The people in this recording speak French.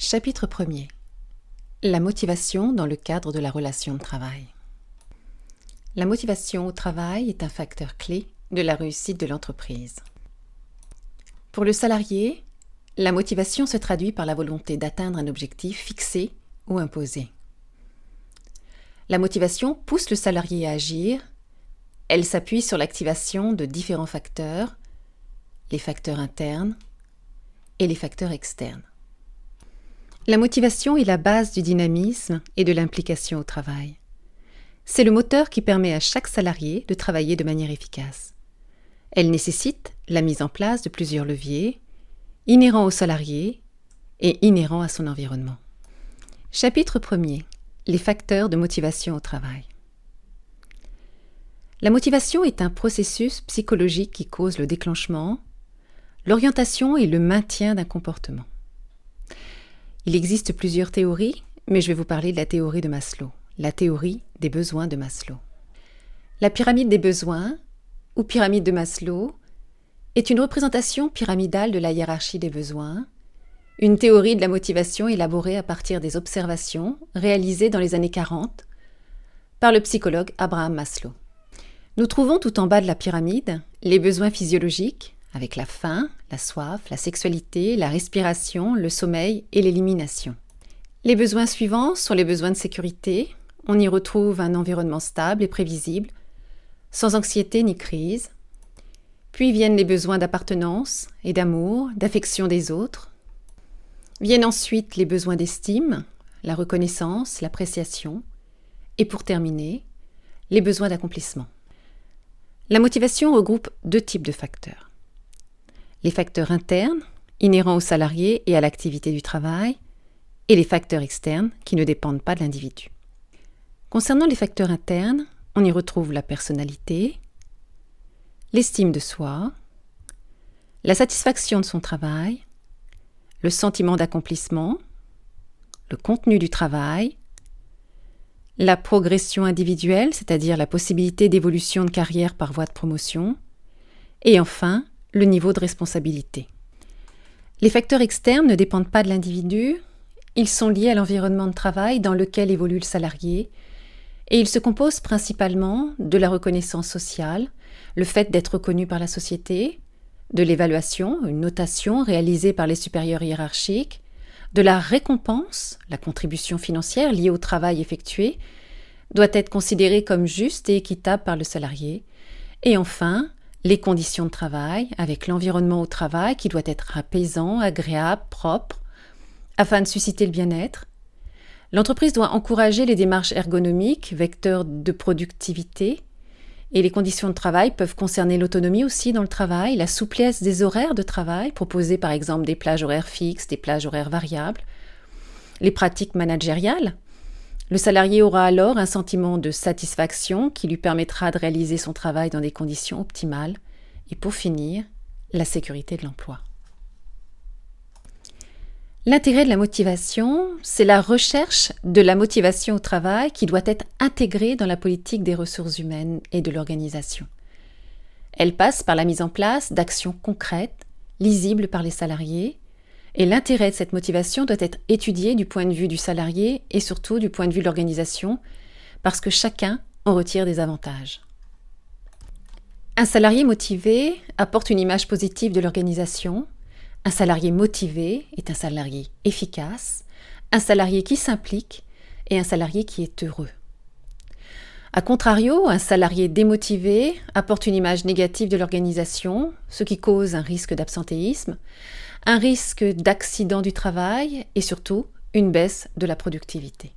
Chapitre 1er. La motivation dans le cadre de la relation de travail. La motivation au travail est un facteur clé de la réussite de l'entreprise. Pour le salarié, la motivation se traduit par la volonté d'atteindre un objectif fixé ou imposé. La motivation pousse le salarié à agir. Elle s'appuie sur l'activation de différents facteurs, les facteurs internes et les facteurs externes. La motivation est la base du dynamisme et de l'implication au travail. C'est le moteur qui permet à chaque salarié de travailler de manière efficace. Elle nécessite la mise en place de plusieurs leviers, inhérents au salarié et inhérents à son environnement. Chapitre 1er. Les facteurs de motivation au travail. La motivation est un processus psychologique qui cause le déclenchement, l'orientation et le maintien d'un comportement. Il existe plusieurs théories, mais je vais vous parler de la théorie de Maslow, la théorie des besoins de Maslow. La pyramide des besoins, ou pyramide de Maslow, est une représentation pyramidale de la hiérarchie des besoins, une théorie de la motivation élaborée à partir des observations réalisées dans les années 40 par le psychologue Abraham Maslow. Nous trouvons tout en bas de la pyramide les besoins physiologiques, avec la faim, la soif, la sexualité, la respiration, le sommeil et l'élimination. Les besoins suivants sont les besoins de sécurité. On y retrouve un environnement stable et prévisible, sans anxiété ni crise. Puis viennent les besoins d'appartenance et d'amour, d'affection des autres. Viennent ensuite les besoins d'estime, la reconnaissance, l'appréciation. Et pour terminer, les besoins d'accomplissement. La motivation regroupe deux types de facteurs. Les facteurs internes, inhérents au salarié et à l'activité du travail, et les facteurs externes qui ne dépendent pas de l'individu. Concernant les facteurs internes, on y retrouve la personnalité, l'estime de soi, la satisfaction de son travail, le sentiment d'accomplissement, le contenu du travail, la progression individuelle, c'est-à-dire la possibilité d'évolution de carrière par voie de promotion, et enfin, le niveau de responsabilité. Les facteurs externes ne dépendent pas de l'individu, ils sont liés à l'environnement de travail dans lequel évolue le salarié et ils se composent principalement de la reconnaissance sociale, le fait d'être reconnu par la société, de l'évaluation, une notation réalisée par les supérieurs hiérarchiques, de la récompense, la contribution financière liée au travail effectué, doit être considérée comme juste et équitable par le salarié, et enfin, les conditions de travail, avec l'environnement au travail qui doit être apaisant, agréable, propre, afin de susciter le bien-être. L'entreprise doit encourager les démarches ergonomiques, vecteurs de productivité, et les conditions de travail peuvent concerner l'autonomie aussi dans le travail, la souplesse des horaires de travail, proposer par exemple des plages horaires fixes, des plages horaires variables, les pratiques managériales. Le salarié aura alors un sentiment de satisfaction qui lui permettra de réaliser son travail dans des conditions optimales. Et pour finir, la sécurité de l'emploi. L'intérêt de la motivation, c'est la recherche de la motivation au travail qui doit être intégrée dans la politique des ressources humaines et de l'organisation. Elle passe par la mise en place d'actions concrètes, lisibles par les salariés, et l'intérêt de cette motivation doit être étudié du point de vue du salarié et surtout du point de vue de l'organisation, parce que chacun en retire des avantages. Un salarié motivé apporte une image positive de l'organisation. Un salarié motivé est un salarié efficace, un salarié qui s'implique et un salarié qui est heureux. A contrario, un salarié démotivé apporte une image négative de l'organisation, ce qui cause un risque d'absentéisme, un risque d'accident du travail et surtout une baisse de la productivité.